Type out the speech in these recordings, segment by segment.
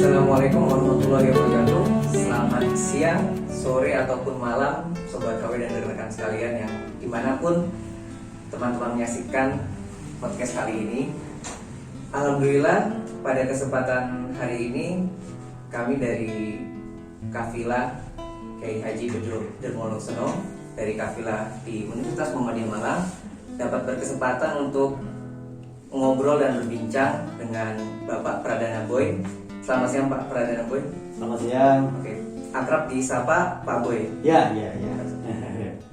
Assalamualaikum warahmatullahi wabarakatuh. Selamat siang, sore ataupun malam Sobat KW dan rekan sekalian yang dimanapun teman-teman menyaksikan podcast kali ini. Alhamdulillah pada kesempatan hari ini kami dari Kafilah Kiai Haji Bedro Darmoloksono dari Kafilah di Universitas Muhammadiyah Malang dapat berkesempatan untuk ngobrol dan berbincang dengan Bapak Pradana Boy. Selamat siang Pak Pradana Boy. Selamat siang. Oke, akrab disapa Pak Boy. Ya.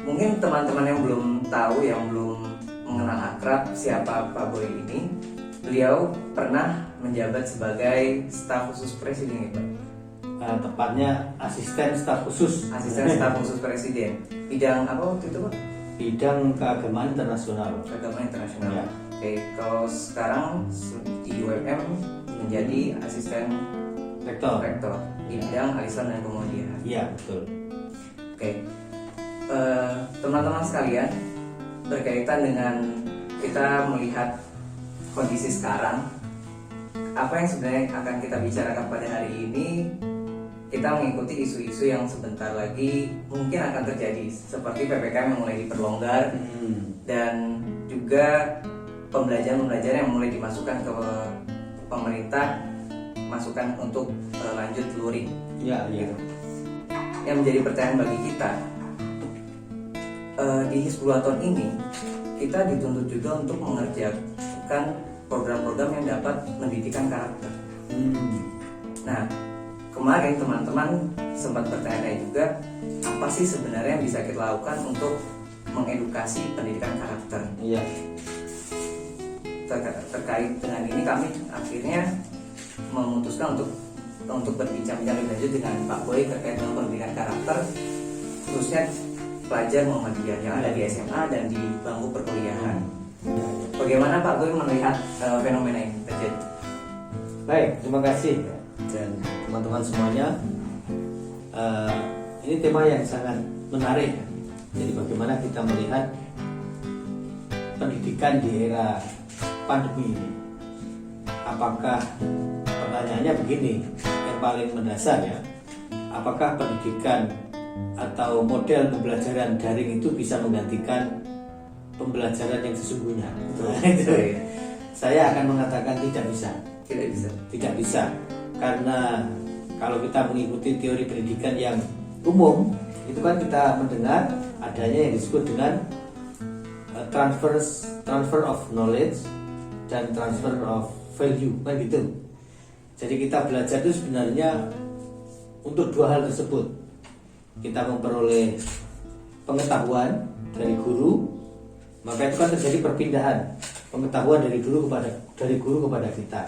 Mungkin teman-teman yang belum tahu, yang belum mengenal akrab siapa Pak Boy ini, beliau pernah menjabat sebagai staf khusus presiden, Pak. Tepatnya asisten staf khusus. Asisten staf khusus presiden. Bidang apa waktu itu, Pak? Bidang keagamaan internasional. Keagamaan internasional. Ya. Oke, kalau sekarang di UMM menjadi asisten Rektor. di bidang Al-Islam dan Kemudian. Iya, betul. Oke, teman-teman sekalian, berkaitan dengan kita melihat kondisi sekarang, apa yang sebenarnya akan kita bicarakan pada hari ini, kita mengikuti isu-isu yang sebentar lagi mungkin akan terjadi, seperti PPKM yang mulai diperlonggar dan juga pembelajaran yang mulai dimasukkan ke pemerintah, masukan untuk lanjut luring. Iya. Gitu. Yang menjadi pertanyaan bagi kita, di Hizbullah ini kita dituntut juga untuk mengerjakan program-program yang dapat mendidikan karakter. Nah, kemarin teman-teman sempat bertanya juga, apa sih sebenarnya yang bisa kita lakukan untuk mengedukasi pendidikan karakter? Iya. Terkait dengan ini kami akhirnya memutuskan untuk berbincang-bincang lebih lanjut dengan Pak Boy terkait dengan pendidikan karakter, khususnya pelajar Muhammadiyah yang ada di SMA dan di bangku perkuliahan. Bagaimana Pak Boy melihat fenomena ini terjadi? Baik, terima kasih dan teman-teman semuanya. Ini tema yang sangat menarik. Jadi bagaimana kita melihat pendidikan di era pandemi ini? Apakah, pertanyaannya begini, yang paling mendasar ya, apakah pendidikan atau model pembelajaran daring itu bisa menggantikan pembelajaran yang sesungguhnya? Saya akan mengatakan tidak bisa. Tidak bisa, karena kalau kita mengikuti teori pendidikan yang umum, itu kan kita mendengar adanya yang disebut dengan transfer of knowledge dan transfer of value, kan gitu. Jadi kita belajar itu sebenarnya untuk dua hal tersebut. Kita memperoleh pengetahuan dari guru, maka itu kan terjadi perpindahan pengetahuan dari guru kepada kita.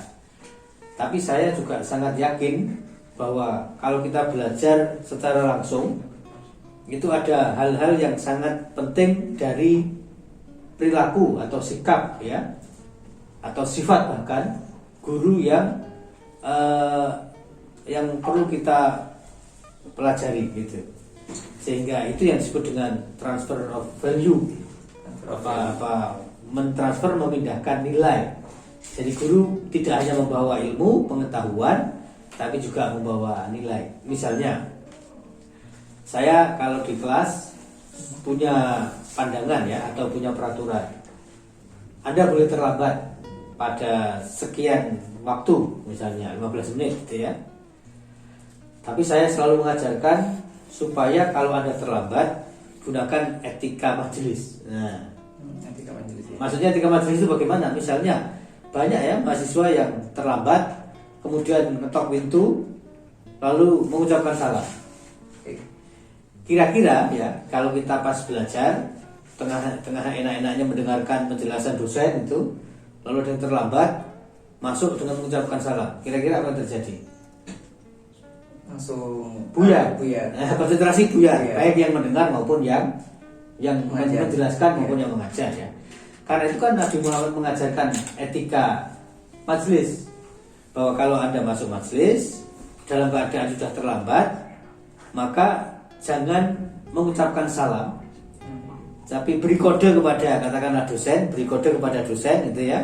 Tapi saya juga sangat yakin bahwa kalau kita belajar secara langsung, itu ada hal-hal yang sangat penting dari perilaku atau sikap ya, atau sifat bahkan guru yang perlu kita pelajari gitu. Sehingga itu yang disebut dengan transfer of value, mentransfer, memindahkan nilai. Jadi guru tidak hanya membawa ilmu, pengetahuan, tapi juga membawa nilai. Misalnya, saya kalau di kelas punya pandangan ya, atau punya peraturan, Anda boleh terlambat pada sekian waktu, misalnya 15 menit gitu ya. Tapi saya selalu mengajarkan supaya kalau Anda terlambat, gunakan etika majelis. Nah, Etika majelis ya. Maksudnya etika majelis itu bagaimana? Misalnya banyak ya mahasiswa yang terlambat, kemudian ngetok pintu, lalu mengucapkan salam. Kira-kira ya, kalau kita pas belajar, tengah enak-enaknya mendengarkan penjelasan dosen itu, lalu ada yang terlambat, masuk dengan mengucapkan salam, kira-kira apa yang terjadi? Langsung buyar. Konsentrasi buyar, Iya. baik yang mendengar maupun yang Mengajar. menjelaskan maupun yang mengajar ya. Karena itu kan Nabi Muhammad mengajarkan etika majelis, bahwa kalau Anda masuk majelis dalam keadaan sudah terlambat, maka jangan mengucapkan salam, tapi beri kode kepada, katakanlah dosen, beri kode kepada dosen gitu ya.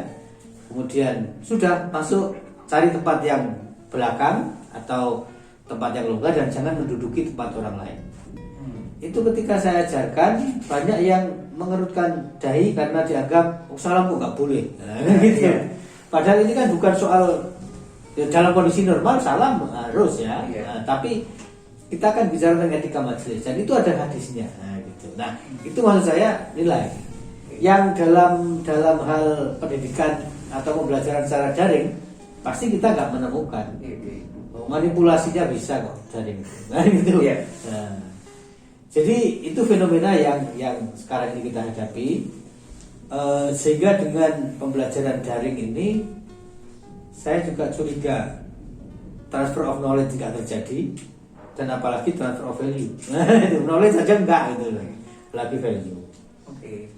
Kemudian sudah masuk, cari tempat yang belakang atau tempat yang longgar dan jangan menduduki tempat orang lain. Itu ketika saya ajarkan banyak yang mengerutkan dahi karena dianggap salam kok nggak boleh. Nah, gitu. Padahal ini kan bukan soal ya, dalam kondisi normal salam harus ya. Tapi kita kan bicara tentang etika majelis dan itu ada hadisnya. Nah, itu maksud saya nilai yang dalam hal pendidikan atau pembelajaran secara daring pasti kita nggak menemukan. Manipulasinya bisa kok daring. Nah, gitu. Nah, jadi itu fenomena yang sekarang ini kita hadapi, sehingga dengan pembelajaran daring ini saya juga curiga transfer of knowledge tidak terjadi dan apalagi transfer of value. Knowledge saja enggak gitu loh, apalagi value. Oke.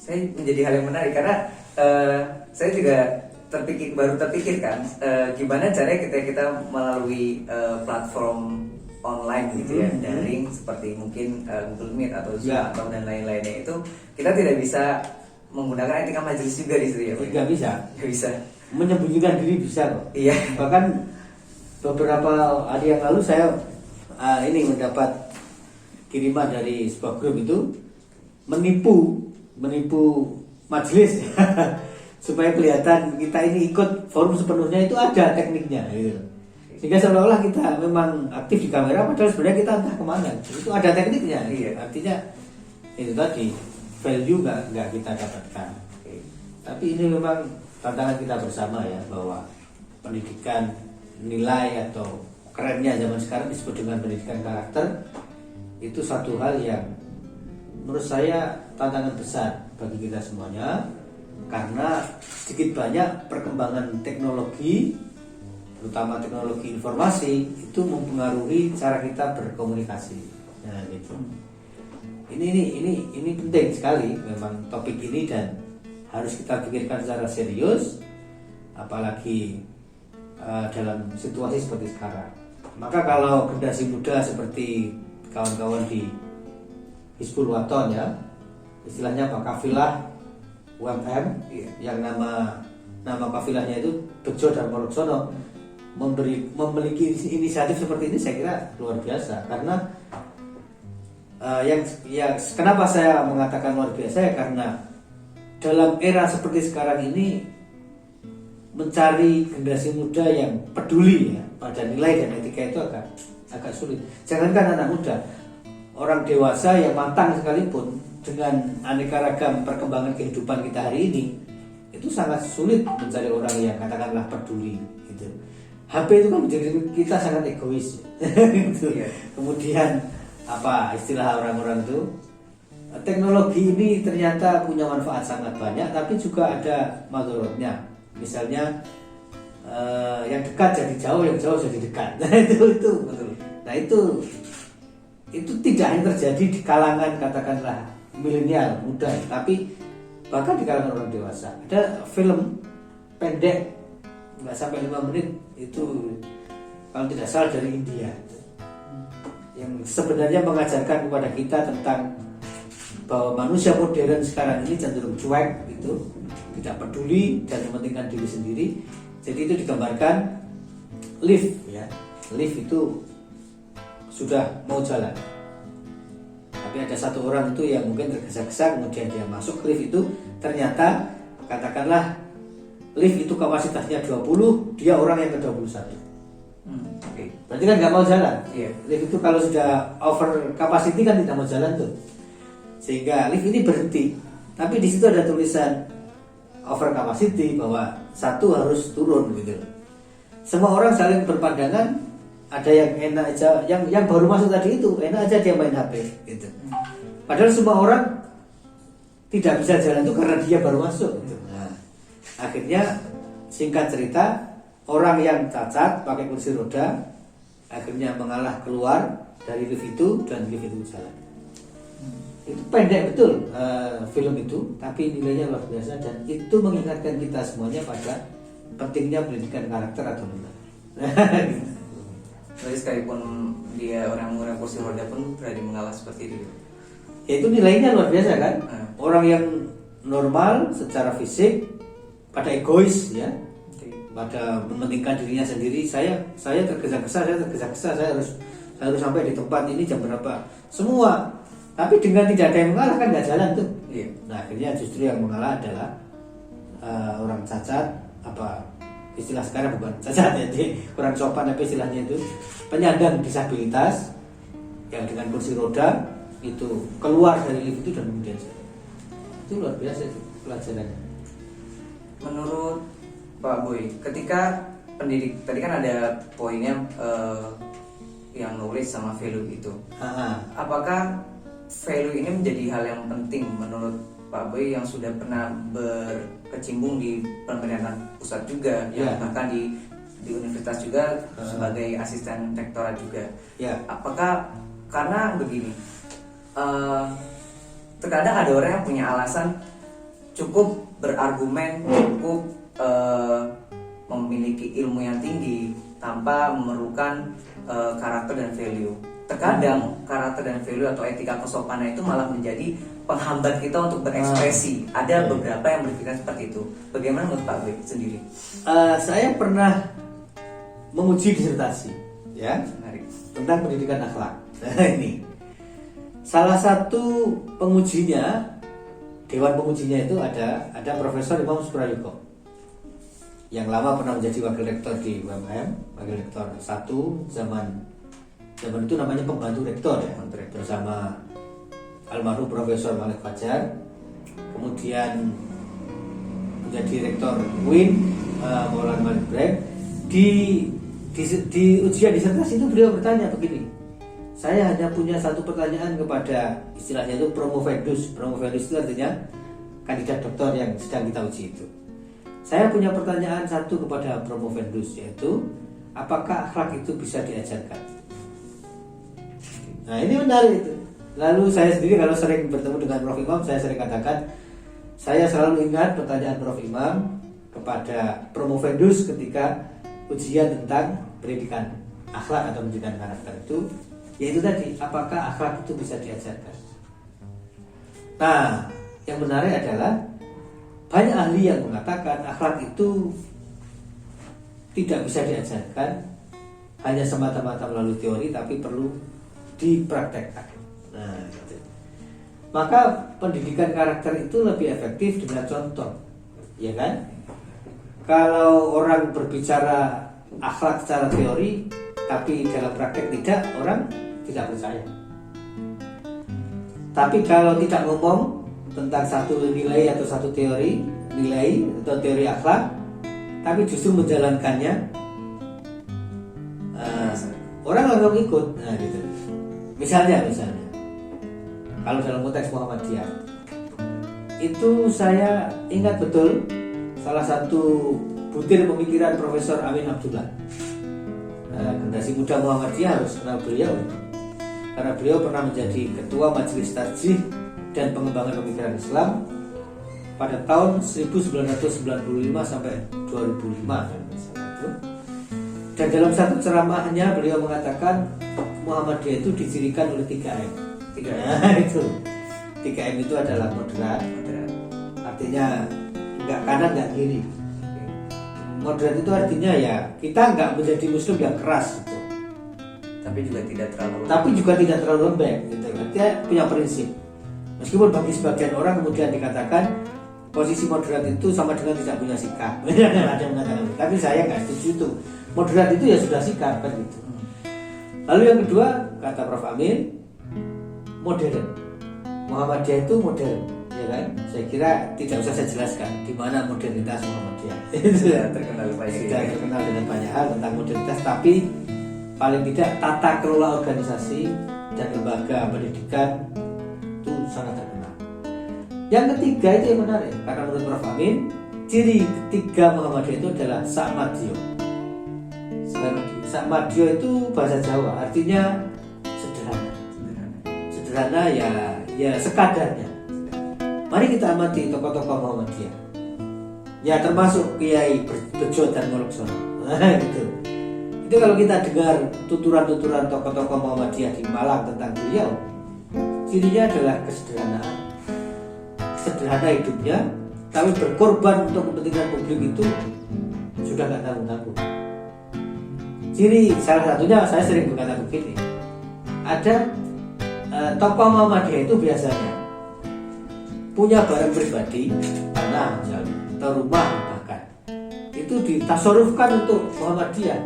Saya menjadi hal yang menarik karena saya juga baru terpikir kan gimana caranya kita melalui platform online gitu ya, daring seperti mungkin Google Meet atau Zoom atau dan lain-lainnya, itu kita tidak bisa menggunakan etika majelis juga di situ ya. Nggak bisa. Menyembunyikan diri bisa kok. Iya. Bahkan beberapa hari yang lalu saya ini mendapat kiriman dari sebuah grup itu menipu majelis supaya kelihatan kita ini ikut forum sepenuhnya, itu ada tekniknya gitu. Sehingga seolah-olah kita memang aktif di kamera padahal sebenarnya kita entah kemana. Itu ada tekniknya. Artinya itu tadi value nggak kita dapatkan. Tapi ini memang tantangan kita bersama ya, bahwa pendidikan nilai atau kerennya zaman sekarang disebut dengan pendidikan karakter, itu satu hal yang menurut saya tantangan besar bagi kita semuanya, karena sedikit banyak perkembangan teknologi, terutama teknologi informasi, itu mempengaruhi cara kita berkomunikasi. Nah, gitu. Ini penting sekali memang topik ini dan harus kita pikirkan secara serius, apalagi dalam situasi seperti sekarang. Maka kalau generasi muda seperti kawan-kawan di Hizbul Waton ya, istilahnya apa, kafilah UMM, yang nama kafilahnya itu Bejo dan Moloksono, memiliki inisiatif seperti ini, saya kira luar biasa. Karena kenapa saya mengatakan luar biasa ya, karena dalam era seperti sekarang ini mencari generasi muda yang peduli ya pada nilai dan etika itu agak sulit. Jangankan anak muda, orang dewasa yang matang sekalipun dengan aneka ragam perkembangan kehidupan kita hari ini, itu sangat sulit mencari orang yang katakanlah peduli gitu. HP itu kan menjadi kita sangat egois gitu. Kemudian apa istilah orang-orang itu, teknologi ini ternyata punya manfaat sangat banyak, tapi juga ada madorotnya. Misalnya yang dekat jadi jauh, yang jauh jadi dekat. Nah itu betul. Nah itu tidak hanya terjadi di kalangan katakanlah milenial muda, tapi bahkan di kalangan orang dewasa. Ada film pendek nggak sampai 5 menit itu, kalau tidak salah dari India, yang sebenarnya mengajarkan kepada kita tentang bahwa manusia modern sekarang ini cenderung cuek gitu, tidak peduli dan mementingkan diri sendiri. Jadi itu digambarkan lift ya, lift itu sudah mau jalan, tapi ada satu orang itu yang mungkin tergesa-gesa, kemudian dia masuk ke lift itu, ternyata katakanlah lift itu kapasitasnya 20, dia orang yang ke-21. Berarti kan nggak mau jalan. Lift itu kalau sudah over capacity kan tidak mau jalan tuh, sehingga lift ini berhenti. Tapi di situ ada tulisan over capacity, bahwa satu harus turun gitu. Semua orang saling berpandangan, ada yang enak aja, yang baru masuk tadi itu enak aja dia main HP gitu. Padahal semua orang tidak bisa jalan itu karena dia baru masuk gitu. Nah, akhirnya singkat cerita, orang yang cacat pakai kursi roda akhirnya mengalah keluar dari lift itu dan lift itu jalan. Itu pendek betul film itu, tapi nilainya luar biasa dan itu mengingatkan kita semuanya pada pentingnya pendidikan karakter atau nilai. Jadi sekalipun dia orang kursi roda pun berani mengalah seperti itu. Ya, itu nilainya luar biasa kan. Orang yang normal secara fisik pada egois ya, pada mementingkan dirinya sendiri. Saya tergesa-gesa, saya harus sampai di tempat ini jam berapa. Semua. Tapi dengan tidak ada yang mengalah kan nggak jalan tuh. Iya. Nah akhirnya justru yang mengalah adalah orang cacat, apa istilah sekarang bukan cacat ya, jadi kurang sopan tapi istilahnya itu penyandang disabilitas yang dengan kursi roda itu keluar dari lift itu dan kemudian jalan. Itu luar biasa itu pelajarannya. Menurut Pak Boy, ketika pendidik tadi kan ada poinnya yang knowledge sama value itu. Apakah value ini menjadi hal yang penting menurut Pak Boy yang sudah pernah berkecimpung di pemerintahan pusat juga, yang bahkan di universitas juga sebagai asisten rektorat juga. Apakah karena begini, terkadang ada orang yang punya alasan cukup berargumen, cukup memiliki ilmu yang tinggi tanpa memerlukan karakter dan value. Terkadang karakter dan value atau etika kesopanan itu malah menjadi penghambat kita untuk berekspresi. Ada beberapa yang berpikir seperti itu. Bagaimana menurut Pak Boy sendiri? Saya pernah menguji disertasi, ya, Menarik. tentang pendidikan akhlak. Nah, ini salah satu pengujinya, dewan pengujinya itu ada Profesor Imam Suprayogo yang lama pernah menjadi wakil rektor di UMM, wakil rektor 1 zaman itu namanya pembantu rektor ya, bersama almarhum Profesor Malik Fajar, kemudian menjadi rektor UIN Maulana Malik Brek. Di ujian disertasi itu beliau bertanya begini, saya hanya punya satu pertanyaan kepada istilahnya itu promovendus itu artinya kandidat doktor yang sedang kita uji itu. Saya punya pertanyaan satu kepada promovendus, yaitu apakah akhlak itu bisa diajarkan? Nah ini menarik itu. Lalu saya sendiri kalau sering bertemu dengan Prof. Imam, saya sering katakan, saya selalu ingat pertanyaan Prof. Imam kepada promovendus ketika ujian tentang pendidikan akhlak atau pendidikan karakter itu, yaitu tadi, apakah akhlak itu bisa diajarkan? Nah, yang menarik adalah banyak ahli yang mengatakan akhlak itu tidak bisa diajarkan hanya semata-mata melalui teori, tapi perlu dipraktekkan. Nah, gitu. Maka pendidikan karakter itu lebih efektif dengan contoh, ya kan? Kalau orang berbicara akhlak secara teori, tapi dalam praktek tidak, orang tidak percaya. Tapi kalau tidak ngomong tentang satu nilai atau satu teori, nilai atau teori akhlak, tapi justru menjalankannya, orang langsung ikut. Nah, gitu. Misalnya, kalau dalam konteks Muhammadiyah, itu saya ingat betul salah satu butir pemikiran Profesor Amin Abdullah. Generasi muda Muhammadiyah harus kenal beliau, karena beliau pernah menjadi ketua Majelis Tarjih dan Pengembangan Pemikiran Islam pada tahun 1995 sampai 2005. Dan dalam satu ceramahnya beliau mengatakan Muhammadiyah itu dicirikan oleh 3M. Nah, itu 3M itu adalah moderat. Artinya nggak kanan nggak kiri. Moderat itu artinya ya kita nggak menjadi muslim yang keras gitu, tapi juga tidak terlalu lembek gitu. Artinya punya prinsip. Meskipun bagi sebagian orang kemudian dikatakan posisi moderat itu sama dengan tidak punya sikap. Ada yang mengatakan, tapi saya nggak setuju itu. Moderat itu ya sudah sikap kan gitu. Lalu yang kedua, kata Prof. Amin, modern. Muhammadiyah itu modern, ya kan? Saya kira tidak usah saya jelaskan di mana modernitas Muhammadiyah. Itu ya terkenal dengan banyak hal tentang modernitas, tapi paling tidak tata kelola organisasi dan lembaga pendidikan itu sangat terkenal. Yang ketiga itu yang menarik, karena menurut Prof. Amin, ciri ketiga Muhammadiyah itu adalah Sa'madiyah. Sa'madiyah itu bahasa Jawa, artinya sederhana ya sekadarnya. Mari kita amati tokoh-tokoh Muhammadiyah. Ya termasuk Kiai Bejo dan Moloksono. Gitu. Itu kalau kita dengar tuturan-tuturan tokoh-tokoh Muhammadiyah di Malang tentang beliau, cirinya adalah kesederhanaan. Sederhana hidupnya, tapi berkorban untuk kepentingan publik itu sudah nggak tanggung-tanggung. Ciri salah satunya saya sering berkata begini, ada tokoh Muhammadiyah itu biasanya punya barang pribadi, tanah misalnya, atau rumah bahkan, itu ditasorufkan untuk Muhammadiyah,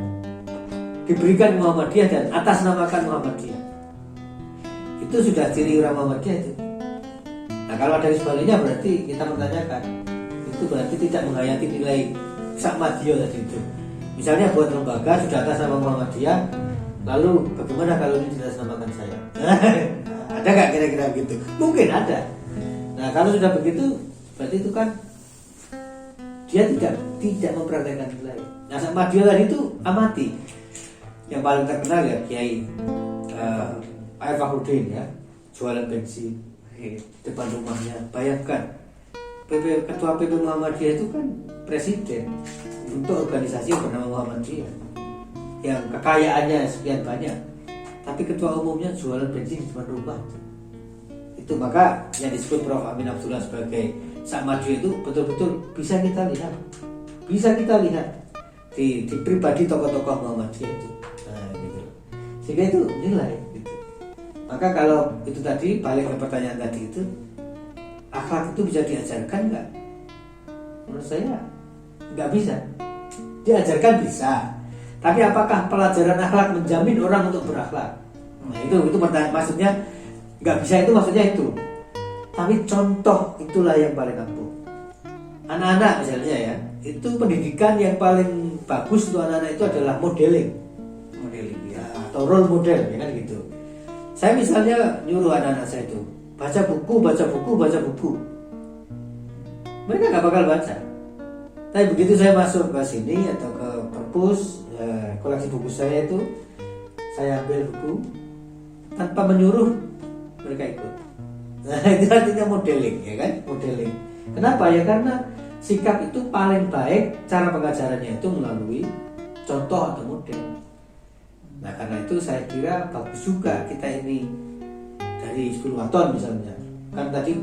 diberikan Muhammadiyah dan atas namakan Muhammadiyah. Itu sudah ciri orang Muhammadiyah itu. Nah kalau dari sebaliknya berarti kita menanyakan, itu berarti tidak menghayati nilai Sakmadiyah tadi itu. Misalnya buat lembaga sudah atas nama Muhammadiyah, lalu bagaimana kalau ini tidak namakan saya? Ada nggak kira-kira begitu? Mungkin ada. Nah kalau sudah begitu, berarti itu kan dia tidak mempraktekkan nilai. Nah Sakmadiyah tadi itu amati. Yang paling terkenal ya Kiai Pak Fahrudin ya, jualan bensin depan rumahnya. Bayangkan ketua PP Muhammadiyah itu kan presiden untuk organisasi yang bernama Muhammadiyah yang kekayaannya sekian banyak, tapi ketua umumnya jualan bensin di depan rumah. Itu maka yang disebut Prof. Amin Abdullah sebagai Sakmadiyah itu betul-betul bisa kita lihat di pribadi tokoh-tokoh Muhammadiyah itu. Nah, gitu. Sehingga itu nilai gitu. Maka kalau itu tadi balik ke pertanyaan tadi itu, akhlak itu bisa diajarkan nggak? Menurut saya nggak bisa. Diajarkan bisa, tapi apakah pelajaran akhlak menjamin orang untuk berakhlak? Nah, itu pertanyaan, maksudnya nggak bisa itu maksudnya itu. Tapi contoh itulah yang paling ampuh. Anak-anak misalnya ya, itu pendidikan yang paling bagus untuk anak-anak itu adalah modeling ya, atau role model ya kan gitu. Saya misalnya nyuruh anak-anak saya itu baca buku. Mereka nggak bakal baca. Tapi begitu saya masuk ke sini atau ke perpus, koleksi buku saya itu, saya ambil buku tanpa menyuruh, mereka ikut. Nah itu artinya modeling ya kan, modeling. Kenapa ya? Karena sikap itu paling baik, cara pengajarannya itu melalui contoh atau model. Nah karena itu saya kira bagus juga kita ini dari 10 waton misalnya. Kan tadi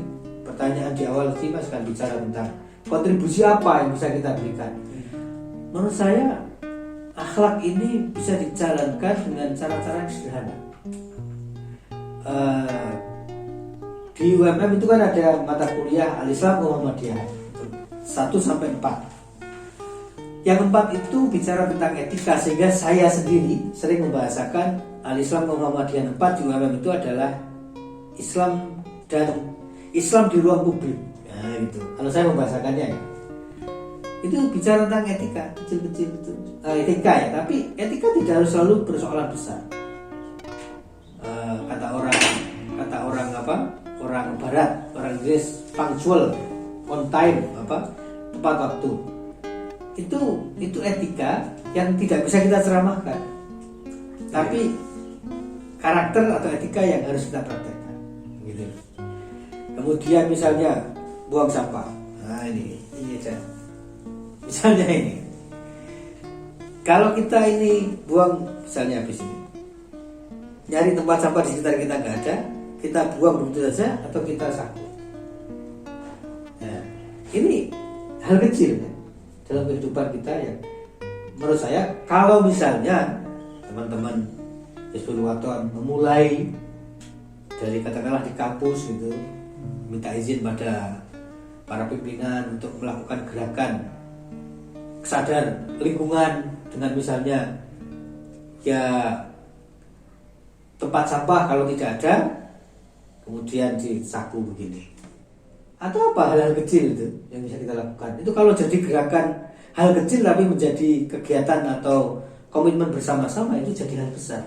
pertanyaan di awal sih Mas kan bicara tentang kontribusi apa yang bisa kita berikan. Menurut saya akhlak ini bisa dijalankan dengan cara-cara yang sederhana. Di UMM itu kan ada mata kuliah Al-Islam Muhammadiyah 1-4. Yang 4 itu bicara tentang etika, sehingga saya sendiri sering membahasakan Al-Islam Muhammadiyah 4 di UMM itu adalah Islam dan Islam di ruang publik. Nah itu, kalau saya membahasakannya ya, itu bicara tentang etika kecil-kecil itu, etika ya, tapi etika tidak harus selalu persoalan besar. Kata orang orang Barat, orang Inggris, punctual, on time, tepat waktu. Itu etika yang tidak bisa kita ceramahkan, tapi karakter atau etika yang harus kita praktekkan gitu. Kemudian misalnya buang sampah. Nah ini aja. Misalnya ini, kalau kita ini buang, misalnya habis ini nyari tempat sampah di sekitar kita nggak ada, kita buang begitu saja atau kita sapu. Nah, ini hal kecil ya, dalam kehidupan kita yang menurut saya kalau misalnya teman-teman Hizbul Waton memulai dari katakanlah di kampus gitu, minta izin pada para pimpinan untuk melakukan gerakan sadar lingkungan dengan misalnya ya tempat sampah kalau tidak ada kemudian disapu begini, atau apa hal-hal kecil itu yang bisa kita lakukan. Itu kalau jadi gerakan hal kecil tapi menjadi kegiatan atau komitmen bersama-sama, itu jadi hal besar.